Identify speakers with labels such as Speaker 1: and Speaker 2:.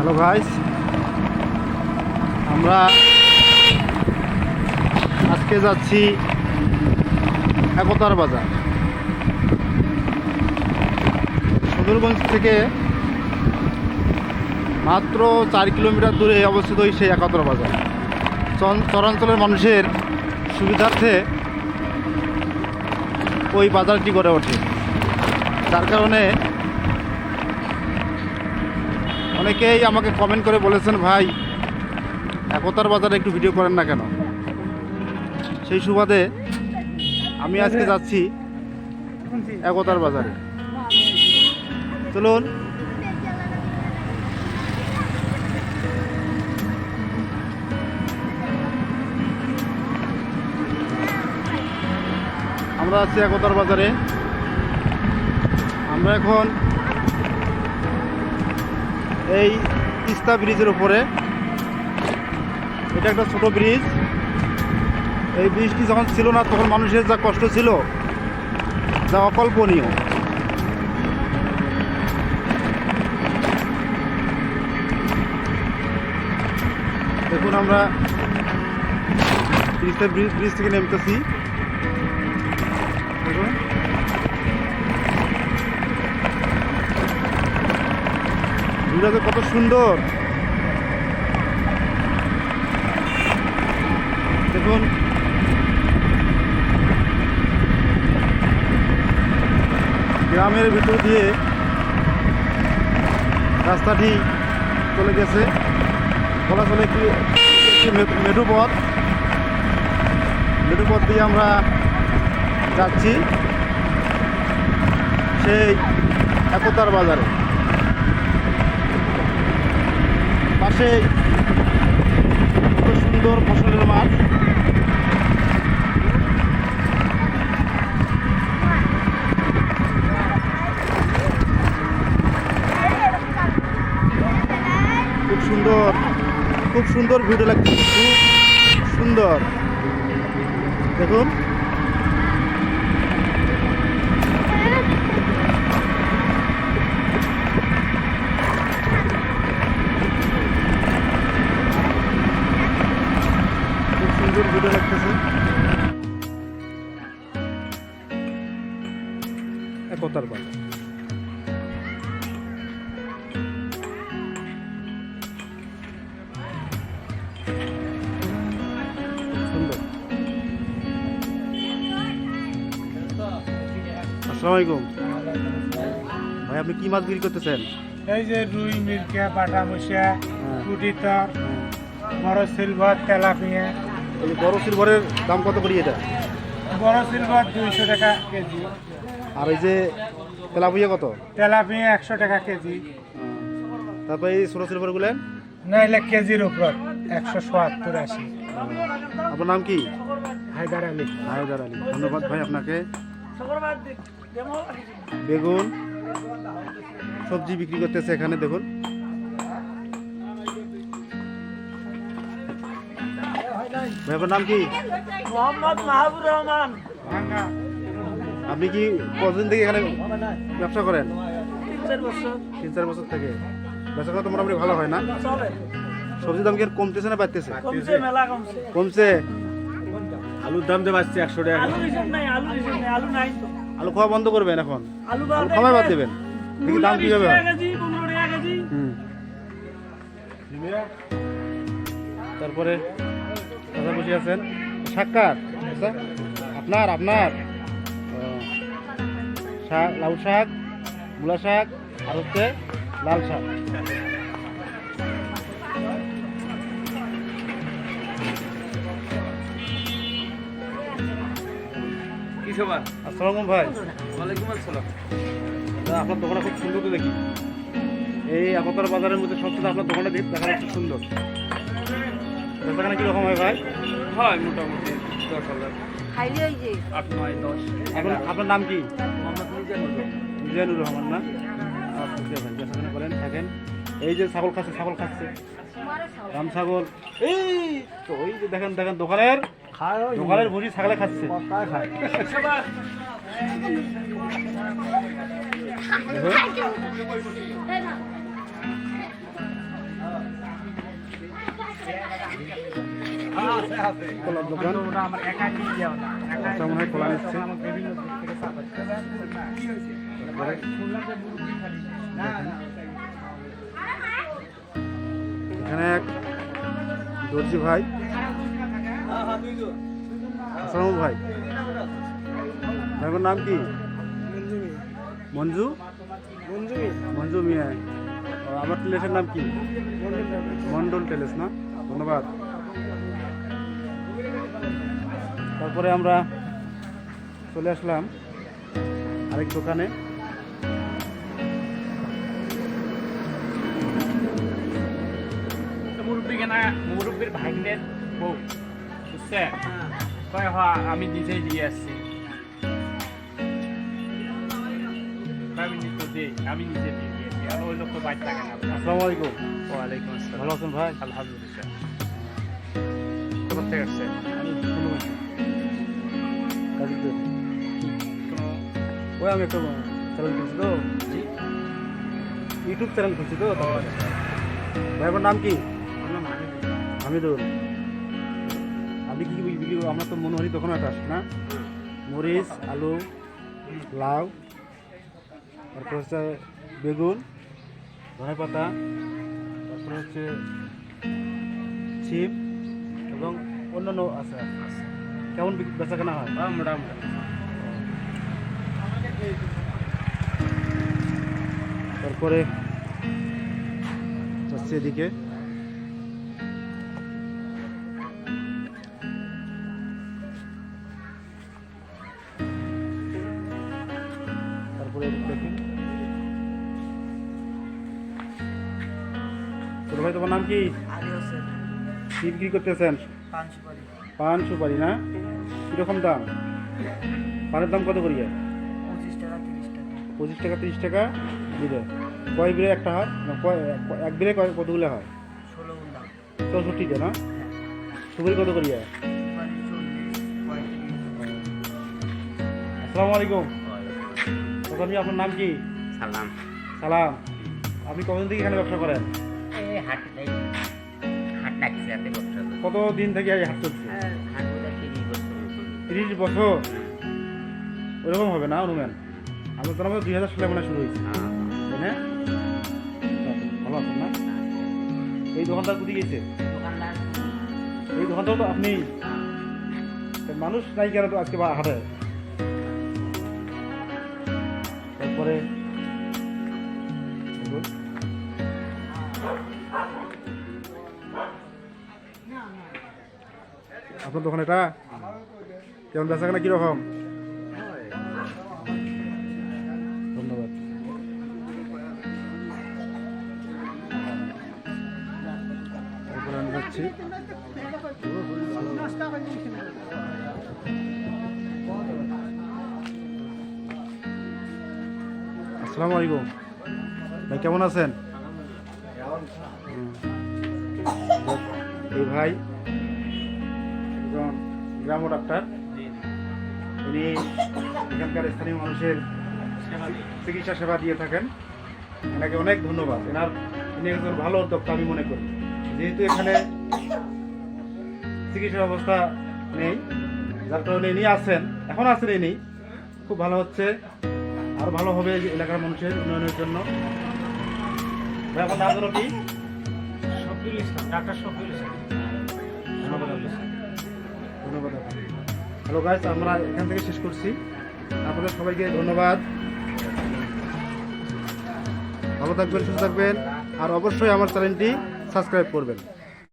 Speaker 1: Hello guys, আমরা আজকে যাচ্ছি একতার বাজার। সদরগঞ্জ থেকে মাত্র 4 কিলোমিটার দূরে অবস্থিত সেই একতার বাজার। চরাঞ্চলের মানুষের সুবিধার্থে ওই বাজারটি গড়ে ওঠে, যার কারণে অনেকেই আমাকে কমেন্ট করে বলেছেন, ভাই একতার বাজারে একটু ভিডিও করেন না কেন। সেই সুবাদে আমি আজকে যাচ্ছি একতার বাজারে। চলুন আমরা আছি একতার বাজারে। আমরা এখন এই তিস্তা ব্রিজের উপরে। এটা একটা ছোট ব্রিজ। এই ব্রিজটি যখন ছিল না তখন মানুষের যা কষ্ট ছিল, যা অকল্পনীয়। দেখুন আমরা তিস্তা ব্রিজ থেকে নেমতেছি। দেখুন ভিউটা কত সুন্দর। দেখুন গ্রামের ভিতর দিয়ে রাস্তাটি চলে গেছে, বলা চলে একটি মেঠো পথ দিয়ে আমরা যাচ্ছি সেই একতার বাজারে। পাশে কত সুন্দর ফসলের মাঠ। খুব সুন্দর ভিডিও লাগছে, খুব সুন্দর। দেখুন খুব সুন্দর ভিডিও লাগতেছে। একতার বাজার আসসালামু আলাইকুম ভাই, আপনি কি মাছ বিক্রি করতেছেন?
Speaker 2: এই যে রুই, মিরকা, পাটা, মুসা, কুটিতর, বড় সিলভার, তেলাপিয়া।
Speaker 1: এই বড় সিলভারের দাম কত করি এটা?
Speaker 2: বড় সিলভার 200 টাকা কেজি।
Speaker 1: আর এই যে তেলাপিয়া কত?
Speaker 2: তেলাপিয়া 100 টাকা কেজি।
Speaker 1: তারপরে এই ছোটো সিলভারগুলো
Speaker 2: নাইলে কেজির উপর 170-80।
Speaker 1: আপনার নাম কি?
Speaker 2: হায়দার আলী।
Speaker 1: হায়দার আলী, ধন্যবাদ ভাই আপনাকে। বেগুন সবজি বিক্রি করতেছে এখানে। দেখুন ভাই আপনার নাম কি?
Speaker 2: মোহাম্মদ মাহবুব রহমান।
Speaker 1: আপনি কি কতদিন থেকে এখানে ব্যবসা করেন?
Speaker 2: 3-4 বছর।
Speaker 1: 3-4 বছর থেকে। ব্যবসা করা তো মোটামুটি ভালো হয় না? সবজির দাম কি আর কমতেছে না বাড়তেছে? কমছে।
Speaker 3: আলুর দাম তো বাড়ছে 100 টাকা।
Speaker 1: আলু খাওয়া বন্ধ করবেন এখন? আলু খাওয়াই বাদ দেবেন? দেখি দাম কিভাবে হয়। তারপরে কথা বসে আছেন শাককার আপনার শাক, লাউ শাক, মূলা শাক, আর হচ্ছে লাল শাক।
Speaker 3: কি সবার?
Speaker 1: আসসালামু ভাই।
Speaker 3: ওয়ালাইকুম আসসালাম।
Speaker 1: আপনার দোকানটা খুব সুন্দর তো দেখি। এই একতার বাজারের মধ্যে সবচেয়ে আপনার দোকানটা দেখা খুব সুন্দর। দোকানে কীরকম হয় ভাই?
Speaker 3: হয় মোটামুটি 10,000, 8-9-10।
Speaker 1: এখন আপনার নাম কি?
Speaker 3: মোহাম্মদ
Speaker 1: মিজানুর রহমান না? আচ্ছা ভাই, দেখাশোনা করেন, থাকেন। এই যে ছাগল খাচ্ছে রাম ছাগল। এই তো ওই যে দেখেন দোকানের ভুজি ছাগলে খাচ্ছে। কলার দোকান
Speaker 2: ওটা আমার একা নিয়ে যাওয়া না একা
Speaker 1: আচ্ছা, মনে হয় কলা নিচ্ছে।
Speaker 2: আমার বিভিন্ন দিক থেকে সাপোর্ট শুনলাম যে মুরগি খালি না
Speaker 1: এখানে এক দর্জি ভাই, আসসালামু ভাই, ভাইয়ের নাম কি? মঞ্জু মঞ্জু মিয়া। ও, আমার টেলেসের নাম কি? মন্ডল টেলেস না? ধন্যবাদ। তারপরে আমরা চলে আসলাম আরেক দোকানে।
Speaker 2: মুরব্বীর ভাগ্নের বউ বুঝছে কয় হ আমি নিজেই দিয়ে আসছি আমি নিজে দিয়ে দিয়েছি আর ওই লোক তো বাইর থাকে না।
Speaker 1: আসসালামু আলাইকুম।
Speaker 3: ওয়ালাইকুম আসসালাম।
Speaker 1: ভালো আছেন ভাই?
Speaker 3: আলহামদুলিল্লাহ। কোথা থেকে আসছেন?
Speaker 1: আমি কোনো গাজীপুর। ওই আমি একটা চ্যানেল খুলছি তো, ইউটিউব চ্যানেল খুলছি তো। ভাইয়ের নাম কি? হামিদুল। আপনি কি ভিডিও? আমরা তো মনোহরি তখন একটা আসে না, মরিচ, আলু, লাউ, তারপর হচ্ছে বেগুন, ধনেপাতা, তারপর হচ্ছে ছিপ এবং অন্যান্য আছে। কেমন বেচা কেনা হয়?
Speaker 3: মোটামুটি।
Speaker 1: তারপরে যাচ্ছে এদিকে তারপরে দেখুন। ছোট ভাই, তোমার নাম কি? কি বিক্রি করতেছেন? পান সুপারি না? কিরকম দাম? পানের দাম কত করিয়া? 25 টাকা 30 টাকা দিলে। কয় বিরে একটা হয় না? এক বিরে কতগুলো হয়? 64টা না? সুপারি কত করিয়া? আসসালামু আলাইকুম। তখন আপনার নাম কি?
Speaker 3: সালাম।
Speaker 1: সালাম। আপনি কতদিন থেকে এখানে ব্যবসা করেন? কত দিন থেকে এই হাট চলছে? 30 বছর। ওরকম হবে না অনুমান? আমরা তো 2000 সালে মানে শুরু হয়েছে, তাই না? ভালো আছেন না? এই দোকানদার কোথায় গেছে? এই দোকানটাও তো আপনি। মানুষ নাই কেন তো আজকে হাটে? তারপরে আপনার দোকান এটা কেমন বেচা কেনা কিরকম? ধন্যবাদ। তারপরে আমি যাচ্ছি আসসালামু আলাইকুম ভাই, কেমন আছেন? এই ভাই একজন গ্রাম্য ডাক্তার, উনি এখানকার স্থানীয় মানুষের চিকিৎসা সেবা দিয়ে থাকেন। এনাকে অনেক ধন্যবাদ। ইনি একজন ভালো উদ্যোক্তা আমি মনে করি। যেহেতু এখানে চিকিৎসা ব্যবস্থা নেই, যার কারণে ইনি আছেন, এখন আছেন ইনি, খুব ভালো হচ্ছে। আরও ভালো হবে এলাকার মানুষের উন্নয়নের জন্য। ভাই, আপনার নাম হলো কি?
Speaker 2: শফিউল ইসলাম, ডাক্তার শফিউল ইসলাম।
Speaker 1: ধন্যবাদ। হ্যালো গাইস, আমরা এখান থেকে শেষ করছি। আপনাদের সবাইকে ধন্যবাদ। ভালো থাকবেন, সুস্থ থাকবেন, আর অবশ্যই আমার চ্যানেলটি সাবস্ক্রাইব করবেন।